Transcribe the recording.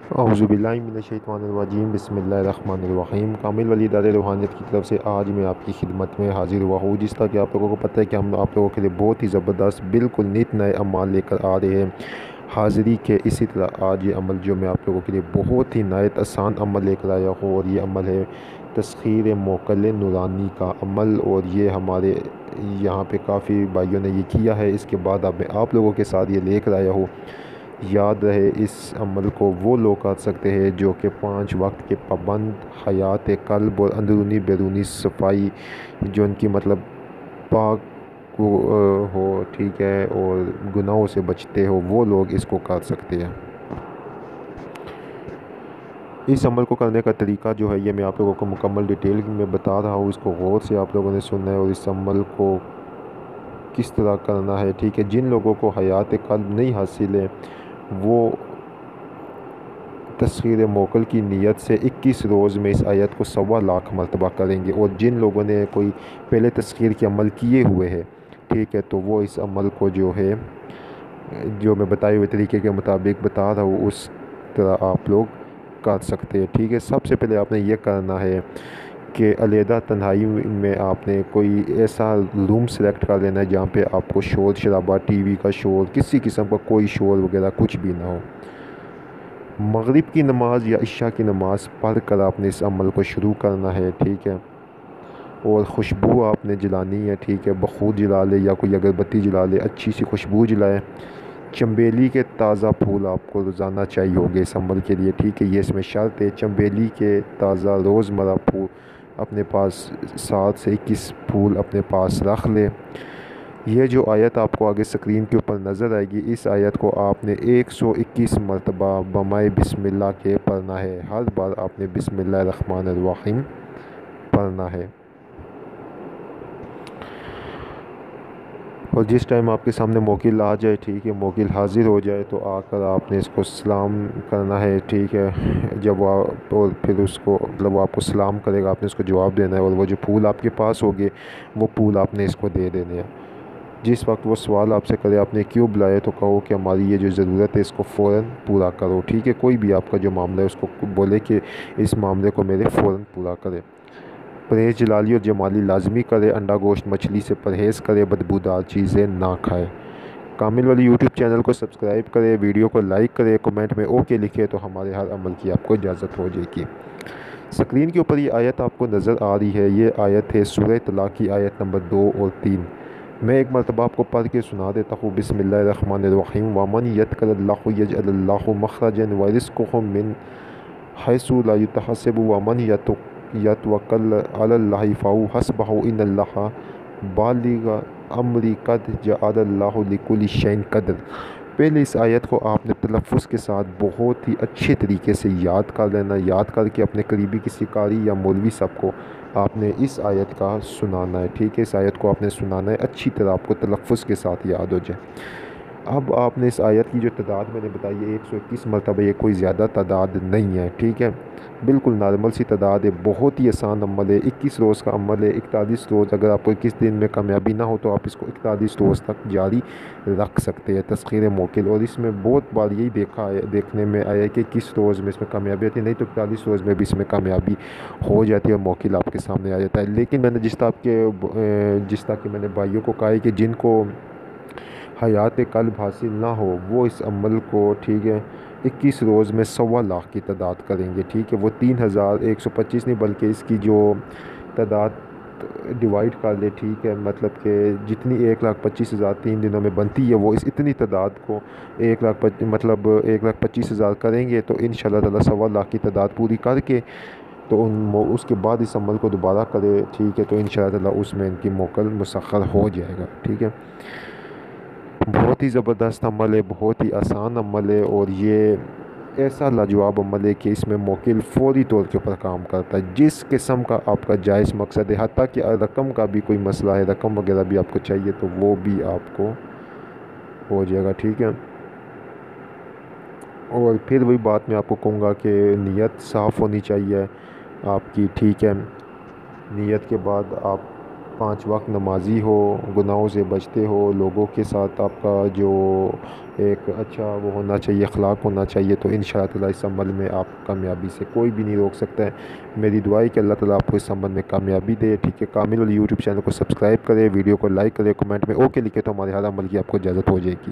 اعوذ باللہ من الشیطان الرجیم، بسم اللہ الرحمن الرحیم۔ کامل ولی ادارہ روحانیت کی طرف سے آج میں آپ کی خدمت میں حاضر ہوا ہوں، جس طرح کہ آپ لوگوں کو پتہ ہے کہ ہم آپ لوگوں کے لیے بہت ہی زبردست بالکل نت نئے عمال لے کر آ رہے ہیں حاضری کے۔ اسی طرح آج یہ عمل جو میں آپ لوگوں کے لیے بہت ہی نہایت آسان عمل لے کر آیا ہوں، اور یہ عمل ہے تسخیر موکل نورانی کا عمل، اور یہ ہمارے یہاں پہ کافی بھائیوں نے یہ کیا ہے۔ اس کے بعد اب میں آپ لوگوں کے ساتھ یہ لے کر آیا ہوں۔ یاد رہے اس عمل کو وہ لوگ کر سکتے ہیں جو کہ 5 وقت کے پابند، حیات قلب اور اندرونی بیرونی صفائی جو ان کی مطلب پاک ہو، ٹھیک ہے، اور گناہوں سے بچتے ہو، وہ لوگ اس کو کر سکتے ہیں۔ اس عمل کو کرنے کا طریقہ جو ہے یہ میں آپ لوگوں کو مکمل ڈیٹیل میں بتا رہا ہوں، اس کو غور سے آپ لوگوں نے سننا ہے، اور اس عمل کو کس طرح کرنا ہے، ٹھیک ہے۔ جن لوگوں کو حیات قلب نہیں حاصل ہے وہ تسخیر موکل کی نیت سے 21 روز میں اس آیت کو 1.25 لاکھ مرتبہ کریں گے، اور جن لوگوں نے کوئی پہلے تسخیر کے عمل کیے ہوئے ہیں، ٹھیک ہے، تو وہ اس عمل کو جو ہے جو میں بتائے ہوئے طریقے کے مطابق بتا رہا ہوں اس طرح آپ لوگ کر سکتے ہیں، ٹھیک ہے۔ سب سے پہلے آپ نے یہ کرنا ہے کہ علیحدہ تنہائی میں آپ نے کوئی ایسا روم سلیکٹ کر لینا ہے جہاں پہ آپ کو شور شرابہ، ٹی وی کا شور، کسی قسم کا کوئی شور وغیرہ کچھ بھی نہ ہو۔ مغرب کی نماز یا عشاء کی نماز پڑھ کر آپ نے اس عمل کو شروع کرنا ہے، ٹھیک ہے، اور خوشبو آپ نے جلانی ہے، ٹھیک ہے۔ بخور جلا لے یا کوئی اگربتی جلا لے، اچھی سی خوشبو جلائے۔ چنبیلی کے تازہ پھول آپ کو روزانہ چاہیے ہوگے اس عمل کے لیے، ٹھیک ہے، یہ اس میں شرط ہے۔ چنبیلی کے تازہ روزمرہ پھول اپنے پاس 7 سے 21 پھول اپنے پاس رکھ لے۔ یہ جو آیت آپ کو آگے سکرین کے اوپر نظر آئے گی، اس آیت کو آپ نے 121 مرتبہ بمائے بسم اللہ کے پڑھنا ہے۔ ہر بار آپ نے بسم اللہ الرحمن الرحیم پڑھنا ہے، اور جس ٹائم آپ کے سامنے موکل آ جائے، ٹھیک ہے، موکل حاضر ہو جائے تو آ کر آپ نے اس کو سلام کرنا ہے، ٹھیک ہے۔ جب وہ اور پھر اس کو مطلب وہ آپ کو سلام کرے گا، آپ نے اس کو جواب دینا ہے، اور وہ جو پھول آپ کے پاس ہوگے وہ پھول آپ نے اس کو دے دینے ہیں۔ جس وقت وہ سوال آپ سے کرے آپ نے کیوں بلائے، تو کہو کہ ہماری یہ جو ضرورت ہے اس کو فوراً پورا کرو، ٹھیک ہے۔ کوئی بھی آپ کا جو معاملہ ہے اس کو بولے کہ اس معاملے کو میرے فوراً پورا کرے۔ پرہیز جلالی اور جمالی لازمی کرے، انڈا گوشت مچھلی سے پرہیز کرے، بدبودار چیزیں نہ کھائے۔ کامل والی یوٹیوب چینل کو سبسکرائب کرے، ویڈیو کو لائک کرے، کمنٹ میں اوکے لکھے تو ہمارے ہر عمل کی آپ کو اجازت ہو جائے گی۔ سکرین کے اوپر یہ آیت آپ کو نظر آ رہی ہے، یہ آیت ہے سورہ طلاق کی آیت نمبر 2 اور 3۔ میں ایک مرتبہ آپ کو پڑھ کے سنا دیتا ہوں۔ بسم اللہ الرحمن الرحیم۔ وَمَنْ يَتَّقِ اللَّهَ يَجْعَلْ لَهُ مَخْرَجًا وَيَرْزُقْهُ مِنْ حَيْثُ لَا يَحْتَسِبُ وَمَنْ يَتَوَکَّلْ عَلَى اللَّهِ فَهُوَ حَسْبُهُ إِنَّ اللَّهَ بالغ امری قد جعل اللہ لکل شیء قدر۔ پہلے اس آیت کو آپ نے تلفظ کے ساتھ بہت ہی اچھے طریقے سے یاد کر لینا، یاد کر کے اپنے قریبی کسی قاری یا مولوی صاحب کو آپ نے اس آیت کا سنانا ہے، ٹھیک ہے۔ اس آیت کو آپ نے سنانا ہے اچھی طرح، آپ کو تلفظ کے ساتھ یاد ہو جائے۔ اب آپ نے اس آیت کی جو تعداد میں نے بتائی ہے 121 مرتبہ، یہ کوئی زیادہ تعداد نہیں ہے، ٹھیک ہے، بالکل نارمل سی تعداد ہے، بہت ہی آسان عمل ہے، 21 روز کا عمل ہے۔ 41 روز اگر آپ کو 21 دن میں کامیابی نہ ہو تو آپ اس کو 41 روز تک جاری رکھ سکتے ہیں، تسخیر موکل۔ اور اس میں بہت بار یہی دیکھنے میں آیا ہے کہ 21 روز میں اس میں کامیابی آتی ہے، نہیں تو 41 روز میں بھی اس میں کامیابی ہو جاتی ہے اور موکل آپ کے سامنے آ جاتا ہے۔ لیکن میں نے جس طرح کہ میں نے بھائیوں کو کہا ہے کہ جن کو حیات قلب حاصل نہ ہو وہ اس عمل کو، ٹھیک ہے، 21 روز میں 1.25 لاکھ کی تعداد کریں گے، ٹھیک ہے۔ وہ 3125 نہیں بلکہ اس کی جو تعداد ڈیوائڈ کر لے، ٹھیک ہے، مطلب کہ جتنی 1,25,000 3 دنوں میں بنتی ہے وہ اس اتنی تعداد کو 1,25,000 کریں گے تو انشاءاللہ تعالیٰ 1.25 لاکھ کی تعداد پوری کر کے تو اس کے بعد اس عمل کو دوبارہ کرے، ٹھیک ہے، تو انشاءاللہ تعالیٰ اس میں ان کی موکل مسخر ہو جائے گا، ٹھیک ہے۔ بہت ہی زبردست عمل ہے، بہت ہی آسان عمل ہے، اور یہ ایسا لاجواب عمل ہے کہ اس میں موکل فوری طور کے اوپر کام کرتا ہے۔ جس قسم کا آپ کا جائز مقصد ہے، حتیٰ کہ رقم کا بھی کوئی مسئلہ ہے، رقم وغیرہ بھی آپ کو چاہیے تو وہ بھی آپ کو ہو جائے گا، ٹھیک ہے۔ اور پھر وہی بات میں آپ کو کہوں گا کہ نیت صاف ہونی چاہیے آپ کی، ٹھیک ہے۔ نیت کے بعد آپ 5 وقت نمازی ہو، گناہوں سے بچتے ہو، لوگوں کے ساتھ آپ کا جو ایک اچھا وہ ہونا چاہیے، اخلاق ہونا چاہیے، تو انشاءاللہ تعالیٰ اس عمل میں آپ کامیابی سے کوئی بھی نہیں روک سکتا ہے۔ میری دعا ہے کہ اللہ تعالیٰ آپ کو اس عمل میں کامیابی دے، ٹھیک ہے۔ کامل والی یوٹیوب چینل کو سبسکرائب کرے، ویڈیو کو لائک کرے، کمنٹ میں اوکے لکھے تو ہمارے ہر عمل کی آپ کو اجازت ہو جائے گی۔